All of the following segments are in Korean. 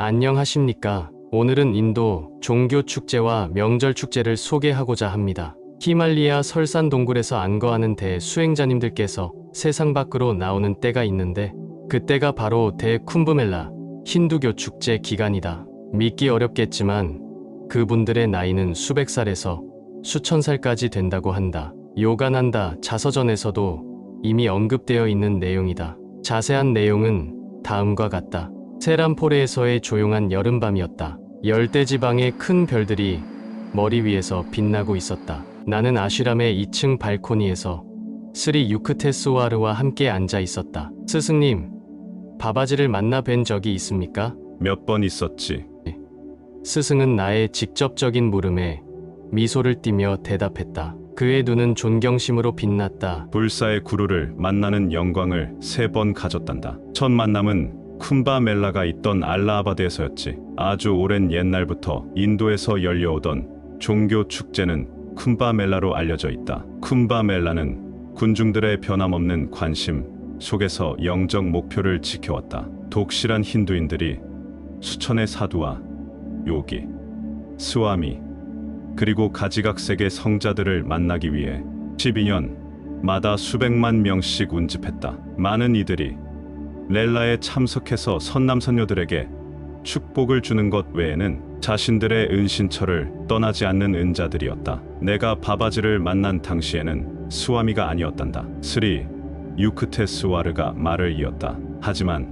안녕하십니까. 오늘은 인도 종교 축제와 명절 축제를 소개하고자 합니다. 히말리아 설산 동굴에서 안거하는 대수행자님들께서 세상 밖으로 나오는 때가 있는데 그때가 바로 대쿰브멜라 힌두교 축제 기간이다. 믿기 어렵겠지만 그분들의 나이는 수백 살에서 수천 살까지 된다고 한다. 요가난다 자서전에서도 이미 언급되어 있는 내용이다. 자세한 내용은 다음과 같다. 세람포레에서의 조용한 여름밤이었다. 열대지방의 큰 별들이 머리 위에서 빛나고 있었다. 나는 아쉬람의 2층 발코니에서 스리 유크테스와르와 함께 앉아 있었다. 스승님, 바바지를 만나 뵌 적이 있습니까? 몇 번 있었지. 스승은 나의 직접적인 물음에 미소를 띠며 대답했다. 그의 눈은 존경심으로 빛났다. 불사의 구루를 만나는 영광을 3번 가졌단다. 첫 만남은 쿰바멜라가 있던 알라하바드에서였지. 아주 오랜 옛날부터 인도에서 열려오던 종교 축제는 쿰바멜라로 알려져 있다. 쿰바멜라는 군중들의 변함없는 관심 속에서 영적 목표를 지켜왔다. 독실한 힌두인들이 수천의 사두와 요기, 스와미, 그리고 가지각색의 성자들을 만나기 위해 12년마다 수백만 명씩 운집했다. 많은 이들이 렐라에 참석해서 선남선녀들에게 축복을 주는 것 외에는 자신들의 은신처를 떠나지 않는 은자들이었다. 내가 바바지를 만난 당시에는 스와미가 아니었단다. 스리 유크테스와르가 말을 이었다. 하지만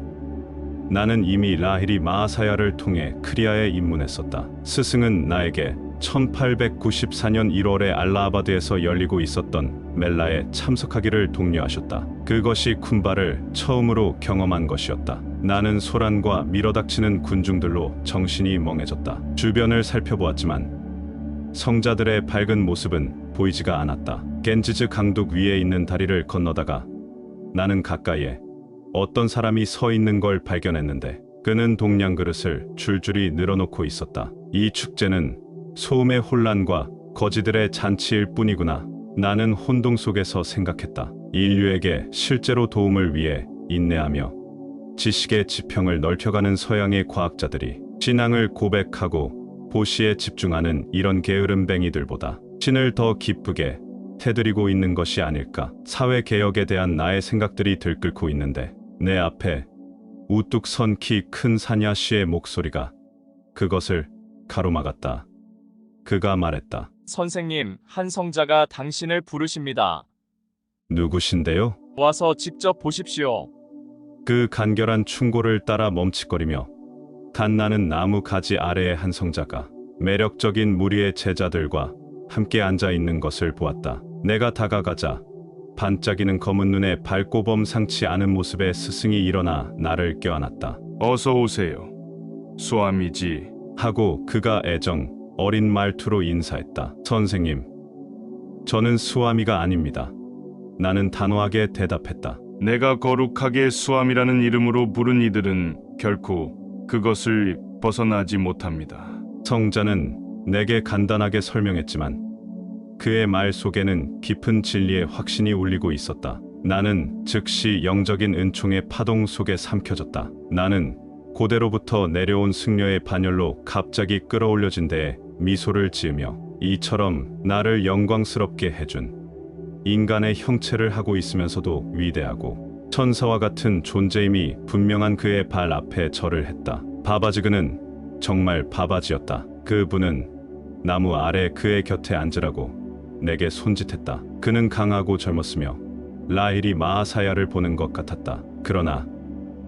나는 이미 라히리 마하사야를 통해 크리아에 입문했었다. 스승은 나에게 1894년 1월에 알라하바드에서 열리고 있었던 멜라에 참석하기를 독려하셨다. 그것이 쿰바를 처음으로 경험한 것이었다. 나는 소란과 밀어닥치는 군중들로 정신이 멍해졌다. 주변을 살펴보았지만 성자들의 밝은 모습은 보이지가 않았다. 겐지즈 강둑 위에 있는 다리를 건너다가 나는 가까이에 어떤 사람이 서 있는 걸 발견했는데 그는 동량 그릇을 줄줄이 늘어놓고 있었다. 이 축제는 소음의 혼란과 거지들의 잔치일 뿐이구나. 나는 혼동 속에서 생각했다. 인류에게 실제로 도움을 위해 인내하며 지식의 지평을 넓혀가는 서양의 과학자들이 신앙을 고백하고 보시에 집중하는 이런 게으름뱅이들보다 신을 더 기쁘게 해드리고 있는 것이 아닐까. 사회개혁에 대한 나의 생각들이 들끓고 있는데 내 앞에 우뚝 선 키 큰 사냐 씨의 목소리가 그것을 가로막았다. 그가 말했다. 선생님, 한 성자가 당신을 부르십니다. 누구신데요? 와서 직접 보십시오. 그 간결한 충고를 따라 멈칫거리며 단나는 나무 가지 아래에 한 성자가 매력적인 무리의 제자들과 함께 앉아 있는 것을 보았다. 내가 다가가자 반짝이는 검은 눈에 밝고 범상치 않은 모습의 스승이 일어나 나를 껴안았다. 어서 오세요, 수아미지. 하고 그가 애정 어린 말투로 인사했다. 선생님, 저는 수아미가 아닙니다. 나는 단호하게 대답했다. 내가 거룩하게 수암이라는 이름으로 부른 이들은 결코 그것을 벗어나지 못합니다. 성자는 내게 간단하게 설명했지만 그의 말 속에는 깊은 진리의 확신이 울리고 있었다. 나는 즉시 영적인 은총의 파동 속에 삼켜졌다. 나는 고대로부터 내려온 승려의 반열로 갑자기 끌어올려진 데에 미소를 지으며 이처럼 나를 영광스럽게 해준 인간의 형체를 하고 있으면서도 위대하고 천사와 같은 존재임이 분명한 그의 발 앞에 절을 했다. 바바지 그는 정말 바바지였다. 그분은 나무 아래 그의 곁에 앉으라고 내게 손짓했다. 그는 강하고 젊었으며 라히리 마하사야를 보는 것 같았다. 그러나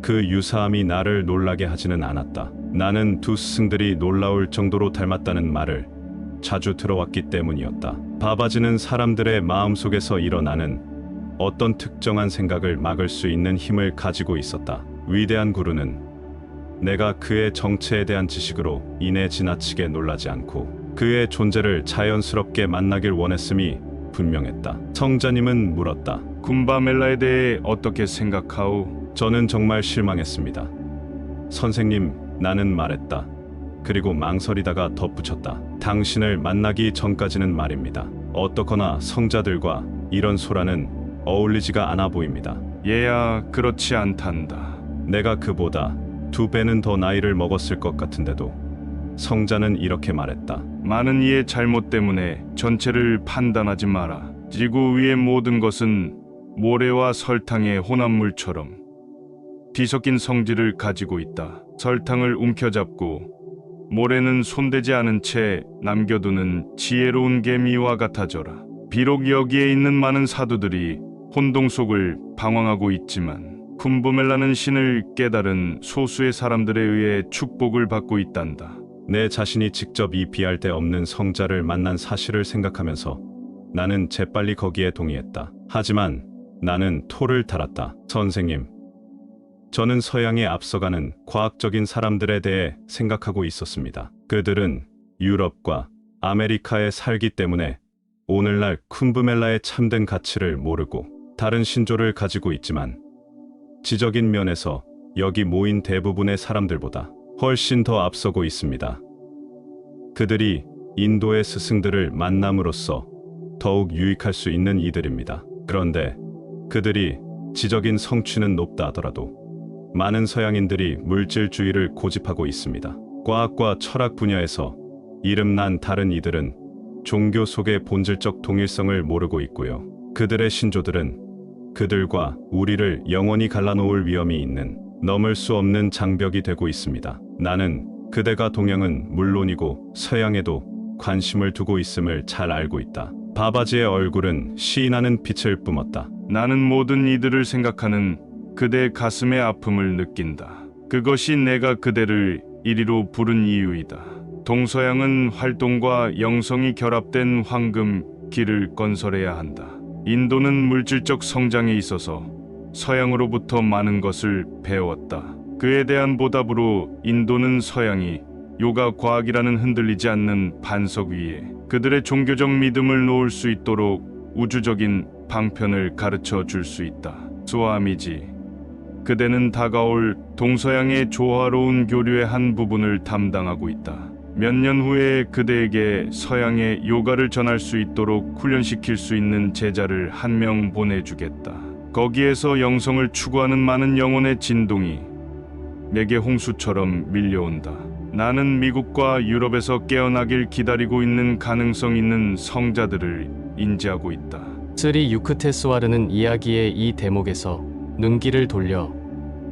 그 유사함이 나를 놀라게 하지는 않았다. 나는 두 스승들이 놀라울 정도로 닮았다는 말을 자주 들어왔기 때문이었다. 바바지는 사람들의 마음속에서 일어나는 어떤 특정한 생각을 막을 수 있는 힘을 가지고 있었다. 위대한 구루는 내가 그의 정체에 대한 지식으로 인해 지나치게 놀라지 않고 그의 존재를 자연스럽게 만나길 원했음이 분명했다. 성자님은 물었다. 쿰바멜라에 대해 어떻게 생각하오? 저는 정말 실망했습니다. 선생님, 나는 말했다. 그리고 망설이다가 덧붙였다. 당신을 만나기 전까지는 말입니다. 어떻거나 성자들과 이런 소라는 어울리지가 않아 보입니다. 얘야, 그렇지 않단다. 내가 그보다 2배는 더 나이를 먹었을 것 같은데도 성자는 이렇게 말했다. 많은 이의 잘못 때문에 전체를 판단하지 마라. 지구 위의 모든 것은 모래와 설탕의 혼합물처럼 뒤섞인 성질을 가지고 있다. 설탕을 움켜잡고 모래는 손대지 않은 채 남겨두는 지혜로운 개미와 같아져라. 비록 여기에 있는 많은 사두들이 혼동 속을 방황하고 있지만 쿰브멜라는 신을 깨달은 소수의 사람들에 의해 축복을 받고 있단다. 내 자신이 직접 이 비할 데 없는 성자를 만난 사실을 생각하면서 나는 재빨리 거기에 동의했다. 하지만 나는 토를 달았다. 선생님, 저는 서양에 앞서가는 과학적인 사람들에 대해 생각하고 있었습니다. 그들은 유럽과 아메리카에 살기 때문에 오늘날 쿰브멜라의 참된 가치를 모르고 다른 신조를 가지고 있지만 지적인 면에서 여기 모인 대부분의 사람들보다 훨씬 더 앞서고 있습니다. 그들이 인도의 스승들을 만남으로써 더욱 유익할 수 있는 이들입니다. 그런데 그들이 지적인 성취는 높다 하더라도 많은 서양인들이 물질주의를 고집하고 있습니다. 과학과 철학 분야에서 이름난 다른 이들은 종교 속의 본질적 동일성을 모르고 있고요. 그들의 신조들은 그들과 우리를 영원히 갈라놓을 위험이 있는 넘을 수 없는 장벽이 되고 있습니다. 나는 그대가 동양은 물론이고 서양에도 관심을 두고 있음을 잘 알고 있다. 바바지의 얼굴은 시인하는 빛을 뿜었다. 나는 모든 이들을 생각하는 그대의 가슴의 아픔을 느낀다. 그것이 내가 그대를 이리로 부른 이유이다. 동서양은 활동과 영성이 결합된 황금 길을 건설해야 한다. 인도는 물질적 성장에 있어서 서양으로부터 많은 것을 배웠다. 그에 대한 보답으로 인도는 서양이 요가 과학이라는 흔들리지 않는 반석 위에 그들의 종교적 믿음을 놓을 수 있도록 우주적인 방편을 가르쳐 줄 수 있다. 수아미지, 그대는 다가올 동서양의 조화로운 교류의 한 부분을 담당하고 있다. 몇 년 후에 그대에게 서양의 요가를 전할 수 있도록 훈련시킬 수 있는 제자를 한 명 보내주겠다. 거기에서 영성을 추구하는 많은 영혼의 진동이 내게 홍수처럼 밀려온다. 나는 미국과 유럽에서 깨어나길 기다리고 있는 가능성 있는 성자들을 인지하고 있다. 스리 유크테스와르는 이야기의 이 대목에서 눈길을 돌려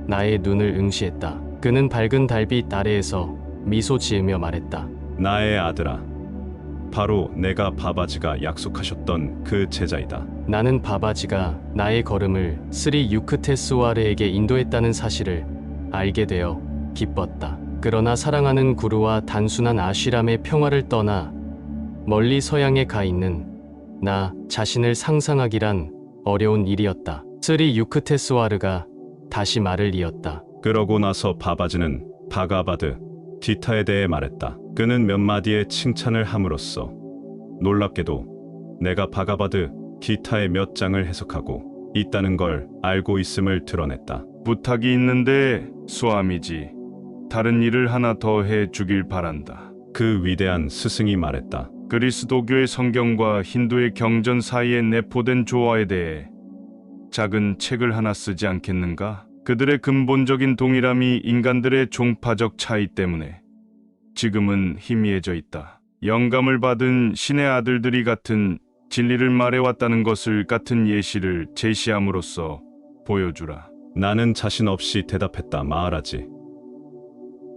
나의 눈을 응시했다. 그는 밝은 달빛 아래에서 미소 지으며 말했다. 나의 아들아, 바로 내가 바바지가 약속하셨던 그 제자이다. 나는 바바지가 나의 걸음을 스리 유크테스와르에게 인도했다는 사실을 알게 되어 기뻤다. 그러나 사랑하는 구루와 단순한 아쉬람의 평화를 떠나 멀리 서양에 가 있는 나 자신을 상상하기란 어려운 일이었다. 스리 유크테스와르가 다시 말을 이었다. 그러고 나서 바바지는 바가바드 디타에 대해 말했다. 그는 몇 마디의 칭찬을 함으로써 놀랍게도 내가 바가바드 기타의 몇 장을 해석하고 있다는 걸 알고 있음을 드러냈다. 부탁이 있는데 수아미지, 다른 일을 하나 더 해주길 바란다. 그 위대한 스승이 말했다. 그리스도교의 성경과 힌두의 경전 사이에 내포된 조화에 대해 작은 책을 하나 쓰지 않겠는가? 그들의 근본적인 동일함이 인간들의 종파적 차이 때문에 지금은 희미해져 있다. 영감을 받은 신의 아들들이 같은 진리를 말해왔다는 것을 같은 예시를 제시함으로써 보여주라. 나는 자신 없이 대답했다. 마하라지,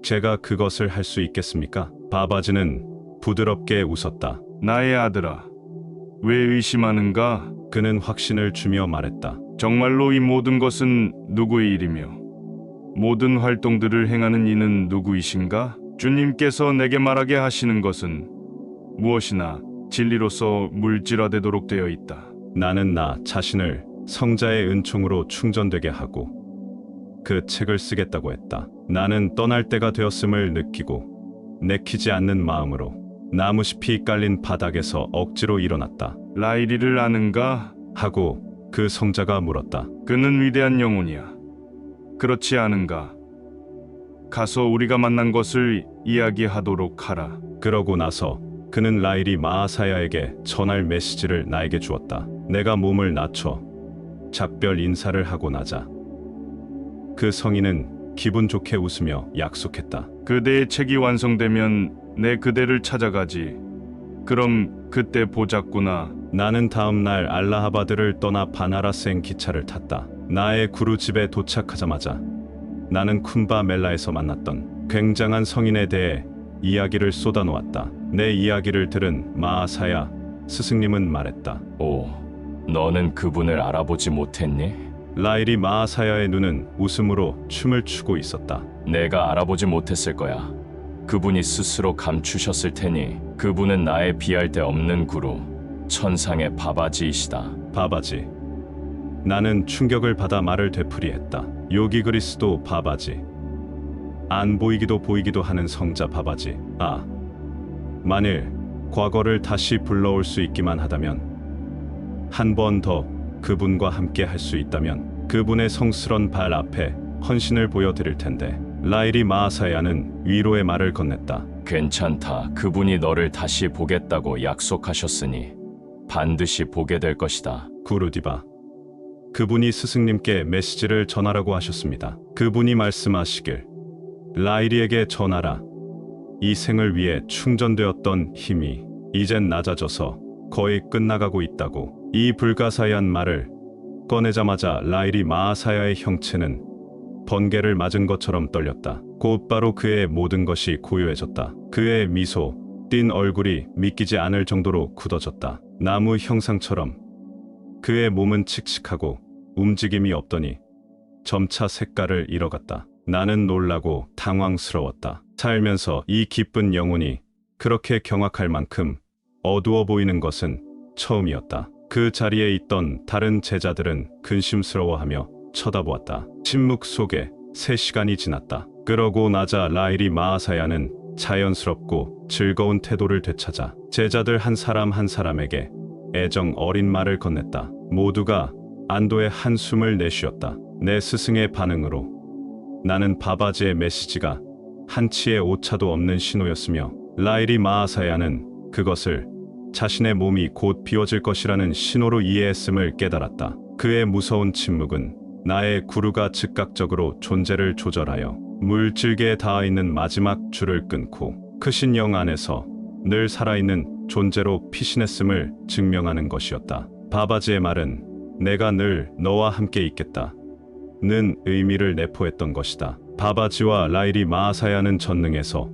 제가 그것을 할 수 있겠습니까? 바바지는 부드럽게 웃었다. 나의 아들아, 왜 의심하는가? 그는 확신을 주며 말했다. 정말로 이 모든 것은 누구의 일이며 모든 활동들을 행하는 이는 누구이신가? 주님께서 내게 말하게 하시는 것은 무엇이나 진리로서 물질화되도록 되어 있다. 나는 나 자신을 성자의 은총으로 충전되게 하고 그 책을 쓰겠다고 했다. 나는 떠날 때가 되었음을 느끼고 내키지 않는 마음으로 나무잎이 깔린 바닥에서 억지로 일어났다. 라이리를 아는가? 하고 그 성자가 물었다. 그는 위대한 영혼이야. 그렇지 않은가? 가서 우리가 만난 것을 이야기하도록 하라. 그러고 나서 그는 라일이 마하사야에게 전할 메시지를 나에게 주었다. 내가 몸을 낮춰 작별 인사를 하고 나자 그 성인은 기분 좋게 웃으며 약속했다. 그대의 책이 완성되면 내 그대를 찾아가지. 그럼 그때 보자꾸나. 나는 다음 날 알라하바드를 떠나 바나라스행 기차를 탔다. 나의 구루 집에 도착하자마자 나는 쿤바 멜라에서 만났던 굉장한 성인에 대해 이야기를 쏟아놓았다. 내 이야기를 들은 마아사야 스승님은 말했다. 오, 너는 그분을 알아보지 못했니? 라일이 마아사야의 눈은 웃음으로 춤을 추고 있었다. 내가 알아보지 못했을 거야. 그분이 스스로 감추셨을 테니 그분은 나의 비할 데 없는 구루, 천상의 바바지이시다. 바바지. 나는 충격을 받아 말을 되풀이했다. 요기 그리스도 바바지. 안 보이기도 보이기도 하는 성자 바바지. 아, 만일 과거를 다시 불러올 수 있기만 하다면, 한 번 더 그분과 함께 할 수 있다면 그분의 성스런 발 앞에 헌신을 보여드릴 텐데. 라일이 마아사야는 위로의 말을 건넸다. 괜찮다. 그분이 너를 다시 보겠다고 약속하셨으니 반드시 보게 될 것이다. 구루디바. 그분이 스승님께 메시지를 전하라고 하셨습니다. 그분이 말씀하시길, 라일이에게 전하라. 이 생을 위해 충전되었던 힘이 이젠 낮아져서 거의 끝나가고 있다고. 이 불가사의한 말을 꺼내자마자 라일이 마아사야의 형체는 번개를 맞은 것처럼 떨렸다. 곧바로 그의 모든 것이 고요해졌다. 그의 미소, 띤 얼굴이 믿기지 않을 정도로 굳어졌다. 나무 형상처럼. 그의 몸은 칙칙하고 움직임이 없더니 점차 색깔을 잃어갔다. 나는 놀라고 당황스러웠다. 살면서 이 기쁜 영혼이 그렇게 경악할 만큼 어두워 보이는 것은 처음이었다. 그 자리에 있던 다른 제자들은 근심스러워하며 쳐다보았다. 침묵 속에 3시간이 지났다. 그러고 나자 라일이 마아사야는 자연스럽고 즐거운 태도를 되찾아 제자들 한 사람 한 사람에게 애정 어린 말을 건넸다. 모두가 안도의 한숨을 내쉬었다. 내 스승의 반응으로 나는 바바지의 메시지가 한치의 오차도 없는 신호였으며, 라일이 마아사야는 그것을 자신의 몸이 곧 비워질 것이라는 신호로 이해했음을 깨달았다. 그의 무서운 침묵은 나의 구루가 즉각적으로 존재를 조절하여 물질계에 닿아있는 마지막 줄을 끊고 크신 영 안에서 늘 살아있는 존재로 피신했음을 증명하는 것이었다. 바바지의 말은 내가 늘 너와 함께 있겠다 는 의미를 내포했던 것이다. 바바지와 라일이 마아사야는 전능에서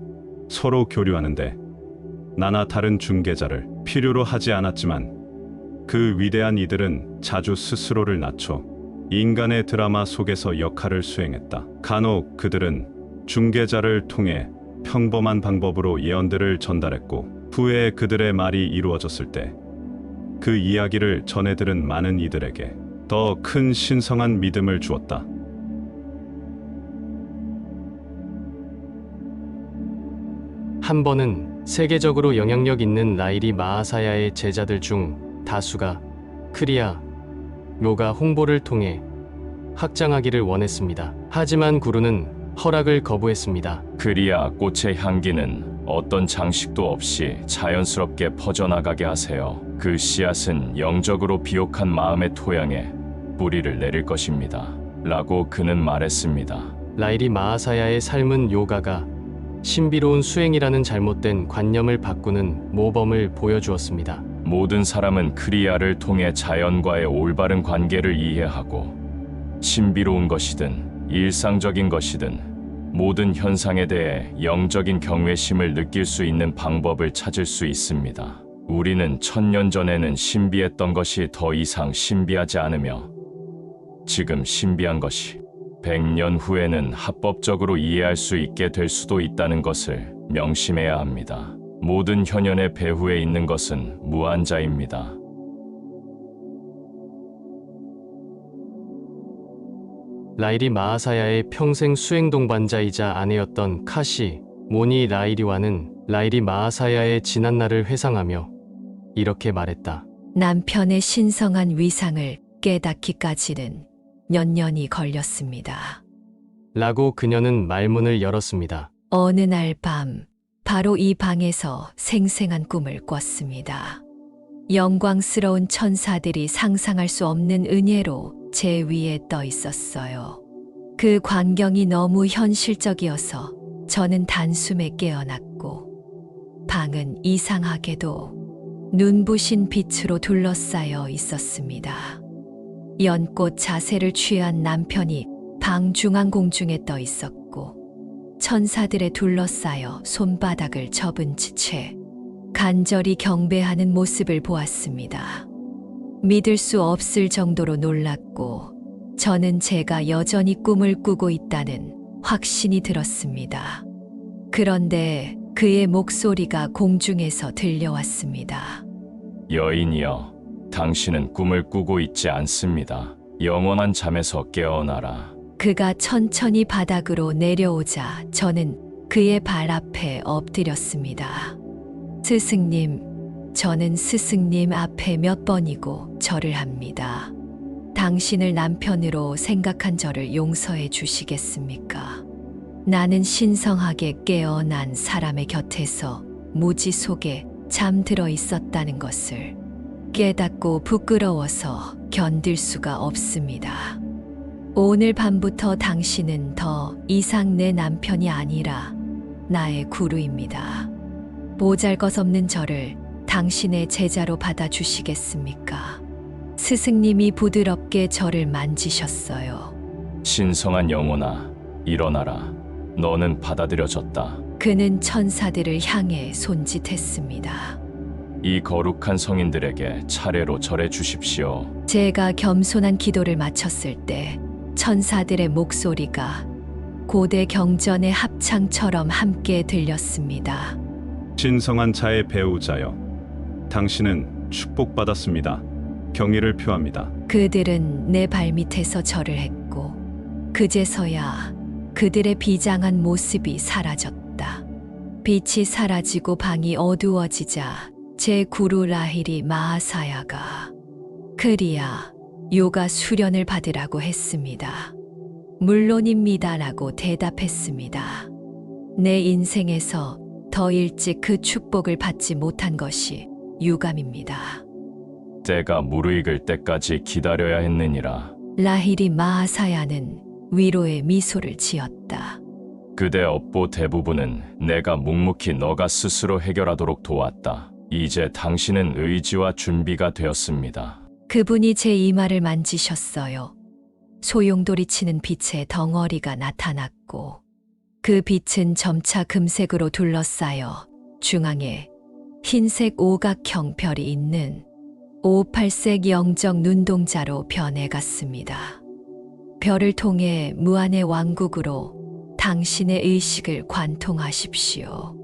서로 교류하는데 나나 다른 중개자를 필요로 하지 않았지만, 그 위대한 이들은 자주 스스로를 낮춰 인간의 드라마 속에서 역할을 수행했다. 간혹 그들은 중개자를 통해 평범한 방법으로 예언들을 전달했고, 후에 그들의 말이 이루어졌을 때 그 이야기를 전해들은 많은 이들에게 더 큰 신성한 믿음을 주었다. 한 번은 세계적으로 영향력 있는 라일이 마아사야의 제자들 중 다수가 크리아, 묘가 홍보를 통해 확장하기를 원했습니다. 하지만 구루는 허락을 거부했습니다. 그리야 꽃의 향기는 어떤 장식도 없이 자연스럽게 퍼져나가게 하세요. 그 씨앗은 영적으로 비옥한 마음의 토양에 뿌리를 내릴 것입니다. 라고 그는 말했습니다. 라일이 마아사야의 삶은 요가가 신비로운 수행이라는 잘못된 관념을 바꾸는 모범을 보여주었습니다. 모든 사람은 크리아를 통해 자연과의 올바른 관계를 이해하고, 신비로운 것이든 일상적인 것이든 모든 현상에 대해 영적인 경외심을 느낄 수 있는 방법을 찾을 수 있습니다. 우리는 1000년 전에는 신비했던 것이 더 이상 신비하지 않으며, 지금 신비한 것이 100년 후에는 합법적으로 이해할 수 있게 될 수도 있다는 것을 명심해야 합니다. 모든 현현의 배후에 있는 것은 무한자입니다. 라일이 마아사야의 평생 수행 동반자이자 아내였던 카시 모니 라일이와는 라일이 마아사야의 지난날을 회상하며 이렇게 말했다. 남편의 신성한 위상을 깨닫기까지는 몇 년이 걸렸습니다. 라고 그녀는 말문을 열었습니다. 어느 날 밤, 바로 이 방에서 생생한 꿈을 꿨습니다. 영광스러운 천사들이 상상할 수 없는 은혜로 제 위에 떠 있었어요. 그 광경이 너무 현실적이어서 저는 단숨에 깨어났고 방은 이상하게도 눈부신 빛으로 둘러싸여 있었습니다. 연꽃 자세를 취한 남편이 방 중앙 공중에 떠 있었고 천사들에 둘러싸여 손바닥을 접은 채 간절히 경배하는 모습을 보았습니다. 믿을 수 없을 정도로 놀랐고 저는 제가 여전히 꿈을 꾸고 있다는 확신이 들었습니다. 그런데 그의 목소리가 공중에서 들려왔습니다. 여인이여, 당신은 꿈을 꾸고 있지 않습니다. 영원한 잠에서 깨어나라. 그가 천천히 바닥으로 내려오자 저는 그의 발 앞에 엎드렸습니다. 스승님, 저는 스승님 앞에 몇 번이고 절을 합니다. 당신을 남편으로 생각한 저를 용서해 주시겠습니까? 나는 신성하게 깨어난 사람의 곁에서 무지 속에 잠들어 있었다는 것을 깨닫고 부끄러워서 견딜 수가 없습니다. 오늘 밤부터 당신은 더 이상 내 남편이 아니라 나의 구루입니다. 보잘것없는 저를 당신의 제자로 받아주시겠습니까? 스승님이 부드럽게 저를 만지셨어요. 신성한 영혼아, 일어나라. 너는 받아들여졌다. 그는 천사들을 향해 손짓했습니다. 이 거룩한 성인들에게 차례로 절해 주십시오. 제가 겸손한 기도를 마쳤을 때 천사들의 목소리가 고대 경전의 합창처럼 함께 들렸습니다. 신성한 자의 배우자여, 당신은 축복받았습니다. 경의를 표합니다. 그들은 내 발밑에서 절을 했고 그제서야 그들의 비장한 모습이 사라졌다. 빛이 사라지고 방이 어두워지자 제 구루 라힐이 마하사야가 크리야, 요가 수련을 받으라고 했습니다. 물론입니다라고 대답했습니다. 내 인생에서 더 일찍 그 축복을 받지 못한 것이 유감입니다. 때가 무르익을 때까지 기다려야 했느니라. 라힐이 마하사야는 위로의 미소를 지었다. 그대 업보 대부분은 내가 묵묵히 너가 스스로 해결하도록 도왔다. 이제 당신은 의지와 준비가 되었습니다. 그분이 제 이마를 만지셨어요. 소용돌이치는 빛의 덩어리가 나타났고 그 빛은 점차 금색으로 둘러싸여 중앙에 흰색 오각형 별이 있는 58색 영적 눈동자로 변해갔습니다. 별을 통해 무한의 왕국으로 당신의 의식을 관통하십시오.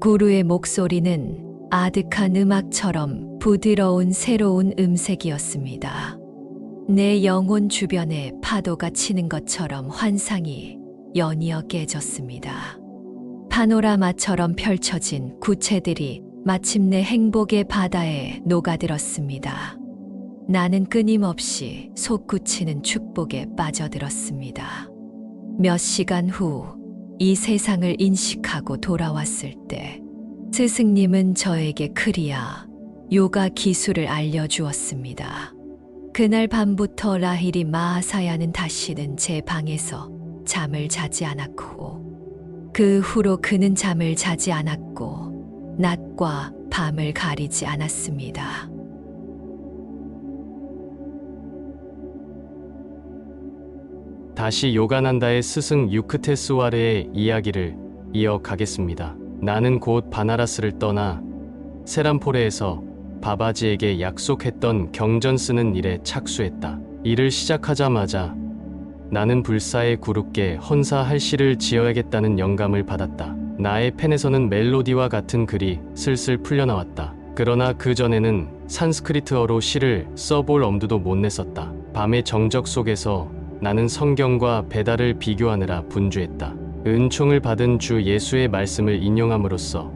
구루의 목소리는 아득한 음악처럼 부드러운 새로운 음색이었습니다. 내 영혼 주변에 파도가 치는 것처럼 환상이 연이어 깨졌습니다. 파노라마처럼 펼쳐진 구체들이 마침내 행복의 바다에 녹아들었습니다. 나는 끊임없이 솟구치는 축복에 빠져들었습니다. 몇 시간 후 이 세상을 인식하고 돌아왔을 때 스승님은 저에게 크리야, 요가 기술을 알려주었습니다. 그날 밤부터 라힐이 마하사야는 다시는 제 방에서 잠을 자지 않았고 그 후로 그는 잠을 자지 않았고 낮과 밤을 가리지 않았습니다. 다시 요가난다의 스승 유크테스와르의 이야기를 이어가겠습니다. 나는 곧 바나라스를 떠나 세람포레에서 바바지에게 약속했던 경전 쓰는 일에 착수했다. 일을 시작하자마자 나는 불사의 구루께 헌사할 시를 지어야겠다는 영감을 받았다. 나의 펜에서는 멜로디와 같은 글이 슬슬 풀려나왔다. 그러나 그 전에는 산스크리트어로 시를 써볼 엄두도 못 냈었다. 밤의 정적 속에서 나는 성경과 베다를 비교하느라 분주했다. 은총을 받은 주 예수의 말씀을 인용함으로써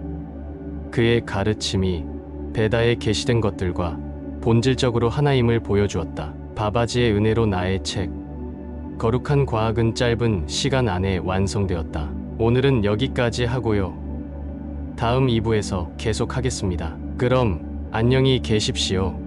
그의 가르침이 베다에 게시된 것들과 본질적으로 하나임을 보여주었다. 바바지의 은혜로 나의 책 거룩한 과학은 짧은 시간 안에 완성되었다. 오늘은 여기까지 하고요. 다음 2부에서 계속하겠습니다. 그럼 안녕히 계십시오.